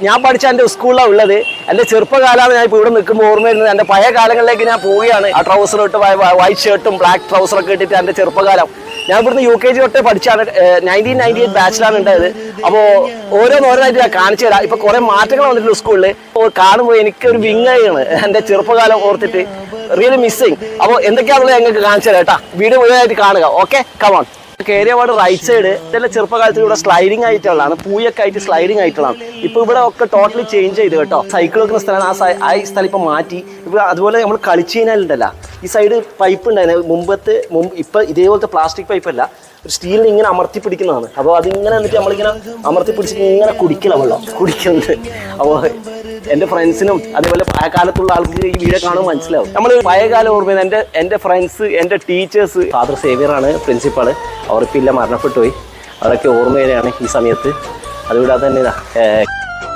ഞാൻ പഠിച്ച എൻ്റെ സ്കൂളിലാണ് ഉള്ളത്. എൻ്റെ ചെറുപ്പകാലമാണ് ഞാൻ ഇപ്പോൾ ഇവിടെ നിൽക്കുമ്പോൾ ഓർമ്മ വരുന്നത്. എൻ്റെ പഴയ കാലങ്ങളിലേക്ക് ഞാൻ പോവുകയാണ്. ആ ട്രൗസർ ഇട്ട് വൈറ്റ് ഷർട്ടും ബ്ലാക്ക് ട്രൗസറൊക്കെ ഇട്ടിട്ട് എൻ്റെ ചെറുപ്പകാലം. ഞാൻ ഇവിടുന്ന് UKG തൊട്ട് പഠിച്ചാണ്. 1998 ബാച്ചിലാണ് ഉണ്ടായത്. അപ്പോൾ ഓരോന്നായിട്ട് ഞാൻ കാണിച്ചു തരാം. ഇപ്പോൾ കുറേ മാറ്റങ്ങൾ വന്നിട്ടുണ്ട് സ്കൂളിൽ. കാണുമ്പോൾ എനിക്കൊരു വിങ്ങയാണ് എൻ്റെ ചെറുപ്പകാലം ഓർത്തിട്ട്. Really missing. അപ്പോൾ എന്തൊക്കെയാണെന്നുള്ളത് ഞങ്ങൾക്ക് കാണിച്ചു തരാം കേട്ടോ. വീഡിയോ മുഴുവനായിട്ട് കാണുക. Okay, come on. Kerala right side ഇതെല്ലാം ചെറുപ്പകാലത്ത് ഇവിടെ സ്ലൈഡിങ് ആയിട്ടുള്ളതാണ്, പൂയൊക്കെ ആയിട്ട് സ്ലൈഡിങ് ആയിട്ടുള്ളതാണ്. ഇപ്പൊ ഇവിടെ ഒക്കെ ടോട്ടലി ചേഞ്ച് ചെയ്ത് കേട്ടോ. സൈക്കിൾ വെക്കുന്ന സ്ഥലമാണ്. ആ സ്ഥലം ഇപ്പൊ മാറ്റി. ഇപ്പൊ അതുപോലെ നമ്മൾ കളിച്ചു കഴിഞ്ഞാലുണ്ടല്ലോ, ഈ സൈഡ് പൈപ്പ് ഉണ്ടായിരുന്നു ഇപ്പൊ ഇതേപോലത്തെ പ്ലാസ്റ്റിക് പൈപ്പ് അല്ല, ഒരു സ്റ്റീലിന് ഇങ്ങനെ അമർത്തി പിടിക്കുന്നതാണ്. അപ്പോൾ അതിങ്ങനെ എന്നിട്ട് നമ്മളിങ്ങനെ അമർത്തി പിടിച്ചിട്ട് ഇങ്ങനെ കുടിക്കല വെള്ളം കുടിക്കുന്നത്. അപ്പോൾ എൻ്റെ ഫ്രണ്ട്സിനും അതേപോലെ പഴയ കാലത്തുള്ള ആൾക്ക് ഈ വീഡിയോ കാണുമ്പോൾ മനസ്സിലാവും. നമ്മൾ പഴയകാലം ഓർമ്മ എൻ്റെ ഫ്രണ്ട്സ്, എൻ്റെ ടീച്ചേഴ്സ്, ഫാദർ സേവിയറാണ് പ്രിൻസിപ്പാള്. അവർക്കില്ല, മരണപ്പെട്ടു പോയി. അവരൊക്കെ ഓർമ്മയാണ് ഈ സമയത്ത്. അതുകൂടാതെ തന്നെ